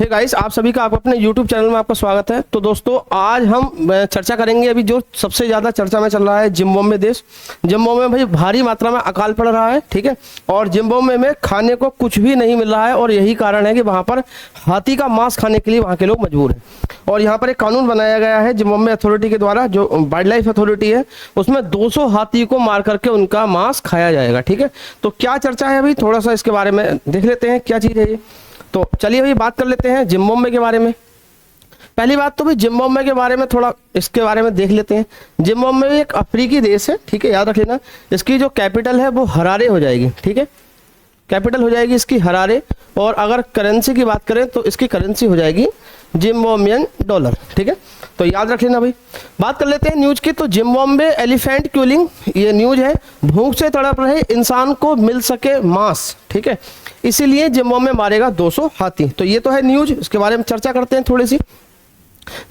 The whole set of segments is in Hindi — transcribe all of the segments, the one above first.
हे गाइस, आप सभी का आप अपने YouTube चैनल में आपका स्वागत है। तो दोस्तों, आज हम चर्चा करेंगे अभी जो सबसे ज़्यादा चर्चा में चल रहा है जिम्बाब्वे देश। जिम्बाब्वे में भाई भारी मात्रा में अकाल पड़ रहा है, ठीक है। और जिम्बाब्वे में खाने को कुछ भी नहीं मिल रहा है और यही कारण है कि वहाँ पर हाथी का मांस खाने के लिए वहाँ के लोग मजबूर हैं। और यहाँ पर एक कानून बनाया गया है जिम्बाब्वे अथॉरिटी के द्वारा, जो वाइल्ड लाइफ अथॉरिटी है, उसमें 200 हाथी को मार करके उनका मांस खाया जाएगा, ठीक है। तो क्या चर्चा है अभी, थोड़ा सा इसके बारे में देख लेते हैं क्या चीज़ है ये। तो चलिए अभी बात कर लेते हैं जिम्बाब्वे के बारे में। पहली बात तो भाई जिम्बाब्वे के बारे में थोड़ा इसके बारे में देख लेते हैं। जिम्बाब्वे एक अफ्रीकी देश है, ठीक है, याद रख लेना। इसकी जो कैपिटल है वो हरारे हो जाएगी, ठीक है। कैपिटल हो जाएगी इसकी हरारे। और अगर करेंसी की बात करें तो इसकी करेंसी हो जाएगी जिम्बाब्वियन डॉलर, ठीक है। तो याद रख लेना भाई। बात कर लेते हैं न्यूज की। तो जिम्बाब्वे एलिफेंट किलिंग, ये न्यूज है। भूख से तड़प रहे इंसान को मिल सके मांस, ठीक है, इसीलिए जिम्बाब्वे में मारेगा 200 हाथी। तो ये तो है न्यूज, इसके बारे में चर्चा करते हैं थोड़ी सी।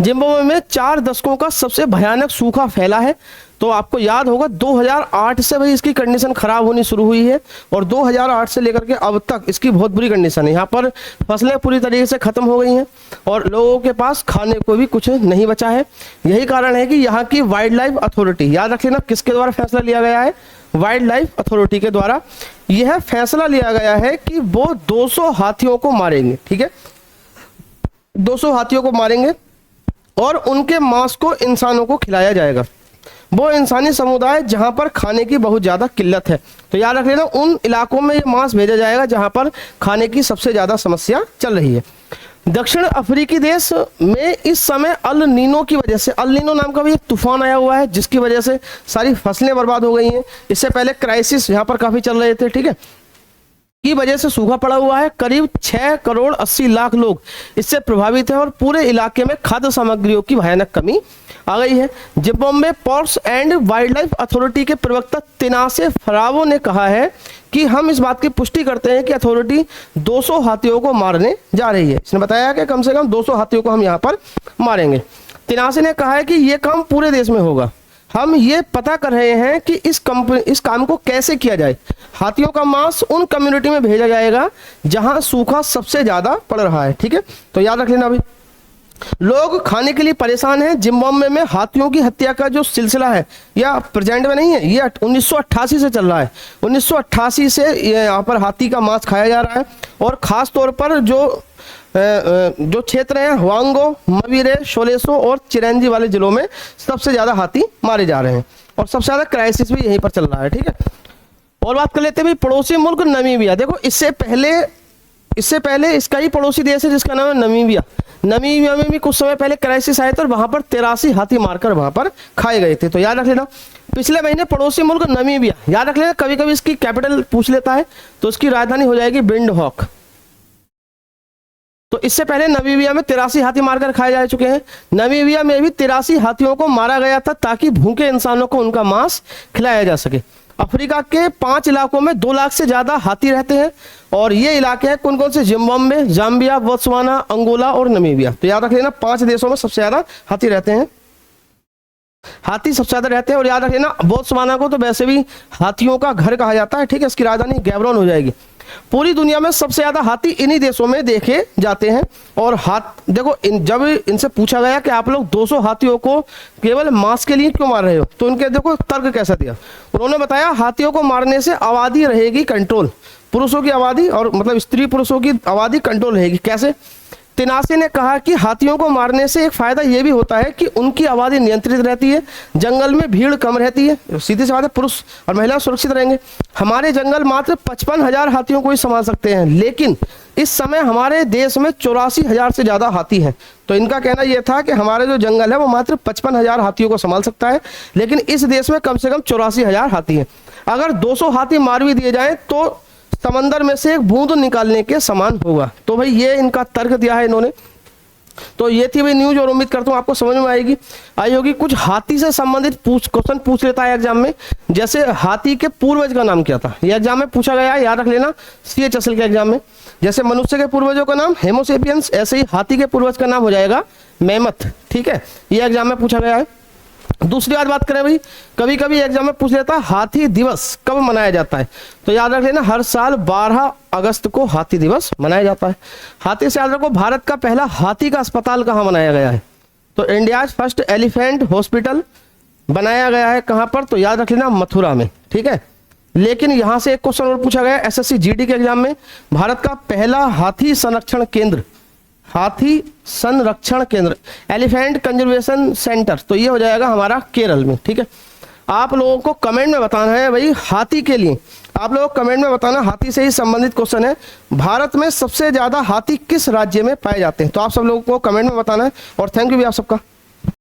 जिम्बाब्वे में 4 दशकों का सबसे भयानक सूखा फैला है। तो आपको याद होगा 2008 से भाई इसकी कंडीशन खराब होनी शुरू हुई है और 2008 से लेकर के अब तक इसकी बहुत बुरी कंडीशन है। यहाँ पर फसलें पूरी तरीके से खत्म हो गई हैं और लोगों के पास खाने को भी कुछ नहीं बचा है। यही कारण है कि यहाँ की वाइल्ड लाइफ अथॉरिटी, याद रख लेना किसके द्वारा फैसला लिया गया है, वाइल्ड लाइफ अथॉरिटी के द्वारा यह फैसला लिया गया है कि वो 200 हाथियों को मारेंगे, ठीक है। 200 हाथियों को मारेंगे और उनके मांस को इंसानों को खिलाया जाएगा। वो इंसानी समुदाय जहां पर खाने की बहुत ज़्यादा किल्लत है। तो याद रख लेना उन इलाकों में ये मांस भेजा जाएगा जहां पर खाने की सबसे ज़्यादा समस्या चल रही है। दक्षिण अफ्रीकी देश में इस समय अल नीनो की वजह से, अल नीनो नाम का भी एक तूफान आया हुआ है जिसकी वजह से सारी फसलें बर्बाद हो गई हैं। इससे पहले क्राइसिस यहाँ पर काफ़ी चल रहे थे, ठीक है, की वजह से सूखा पड़ा हुआ है। करीब 6 करोड़ 80 लाख लोग इससे प्रभावित हैं और पूरे इलाके में खाद्य सामग्रियों की भयानक कमी आ गई है। Zimbabwe ports and wild life authority के प्रवक्ता तिनासे फरावो ने कहा है कि हम इस बात की पुष्टि करते हैं कि अथॉरिटी 200 हाथियों को मारने जा रही है। इसने बताया कि कम से कम 200 हाथियों को हम यहाँ पर मारेंगे। तिनासे ने कहा है कि ये काम पूरे देश में होगा। हम ये पता कर रहे हैं कि इस काम को कैसे किया जाए। हाथियों का मांस उन कम्युनिटी में भेजा जाएगा जहां सूखा सबसे ज्यादा पड़ रहा है, ठीक है। तो याद रख लेना अभी लोग खाने के लिए परेशान हैं। जिम्बाब्वे में हाथियों की हत्या का जो सिलसिला है यह प्रेजेंट में नहीं है, ये 1988 से चल रहा है। 1988 से यहाँ पर हाथी का मांस खाया जा रहा है और खास तौर पर जो क्षेत्र हैं हुआंगो, मवीरे, शोलेसो और चिरंजी वाले जिलों में सबसे ज़्यादा हाथी मारे जा रहे हैं और सबसे ज़्यादा क्राइसिस भी यहीं पर चल रहा है, ठीक है। और बात कर लेते हैं पड़ोसी मुल्क नमीबिया। देखो इससे पहले इसका ही पड़ोसी देश है जिसका नाम है नमीबिया। नमीबिया में भी कुछ समय पहले क्राइसिस आए थे और वहाँ पर 83 हाथी मारकर वहाँ पर खाए गए थे। तो याद रख लेना पिछले महीने पड़ोसी मुल्क नमीबिया, याद रख लेना, कभी कभी इसकी कैपिटल पूछ लेता है तो उसकी राजधानी हो जाएगी विंडहॉक। तो इससे पहले नमीबिया में 83 हाथी मारकर खाए जा चुके हैं। नमीबिया में भी 83 हाथियों को मारा गया था ताकि भूखे इंसानों को उनका मांस खिलाया जा सके। अफ्रीका के 5 इलाकों में 2 लाख से ज्यादा हाथी रहते हैं और ये इलाके हैं कौन कौन से, जिम्बाब्वे, जाम्बिया, बोत्सवाना, अंगोला और नमीबिया। तो याद रख लेना 5 देशों में सबसे ज्यादा हाथी रहते हैं। हाथी सबसे ज्यादा रहते हैं और याद रख लेना बोत्सवाना को तो वैसे भी हाथियों का घर कहा जाता है, ठीक है। इसकी राजधानी गैबरोन हो जाएगी। पूरी दुनिया में सबसे ज्यादा हाथी इन्हीं देशों में देखे जाते हैं। और देखो जब इनसे पूछा गया कि आप लोग 200 हाथियों को केवल मांस के लिए क्यों मार रहे हो, तो उनके देखो तर्क कैसा दिया। उन्होंने बताया हाथियों को मारने से आबादी रहेगी कंट्रोल, पुरुषों की आबादी और मतलब स्त्री पुरुषों की आबादी कंट्रोल रहेगी। कैसे? तिनासे ने कहा कि हाथियों को मारने से एक फायदा यह भी होता है कि उनकी आबादी नियंत्रित रहती है, जंगल में भीड़ कम रहती है, सीधी सी बात है, पुरुष और महिला सुरक्षित रहेंगे। हमारे जंगल मात्र 55,000 हाथियों को ही संभाल सकते हैं, लेकिन इस समय हमारे देश में 84,000 से ज़्यादा हाथी हैं। तो इनका कहना यह था कि हमारे जो जंगल है वो मात्र 55,000 हाथियों को संभाल सकता है, लेकिन इस देश में कम से कम 84,000 हाथी हैं। अगर 200 हाथी मार भी दिए जाएँ तो समंदर में से एक बूंद निकालने के समान होगा। तो भाई ये इनका तर्क दिया है इन्होंने। तो ये थी भाई न्यूज और उम्मीद करता हूँ आपको समझ में आई होगी। कुछ हाथी से संबंधित क्वेश्चन पूछ लेता है एग्जाम में, जैसे हाथी के पूर्वज का नाम क्या था, ये एग्जाम में पूछा गया है, याद रख लेना CHSL के एग्जाम में। जैसे मनुष्य के पूर्वजों का नाम हेमोसेपियंस, ऐसे ही हाथी के पूर्वज का नाम हो जाएगा मैमथ, ठीक है, ये एग्जाम में पूछा गया है। दूसरी बात करें भाई, कभी कभी एग्जाम में पूछ लेता है हाथी दिवस कब मनाया जाता है, तो याद रख लेना हर साल 12 अगस्त को हाथी दिवस मनाया जाता है। हाथी से याद रखो, भारत का पहला हाथी का अस्पताल कहाँ बनाया गया है, तो इंडिया फर्स्ट एलिफेंट हॉस्पिटल बनाया गया है कहाँ पर, तो याद रख लेना मथुरा में, ठीक है। लेकिन यहां से एक क्वेश्चन और पूछा गया एसएससी जीडी के एग्जाम में, भारत का पहला हाथी संरक्षण केंद्र, हाथी संरक्षण केंद्र एलिफेंट कंजर्वेशन सेंटर, तो ये हो जाएगा हमारा केरल में, ठीक है। आप लोगों को कमेंट में बताना है भाई हाथी के लिए, आप लोगों को कमेंट में बताना, हाथी से ही संबंधित क्वेश्चन है, भारत में सबसे ज्यादा हाथी किस राज्य में पाए जाते हैं, तो आप सब लोगों को कमेंट में बताना है। और थैंक यू भी आप सबका।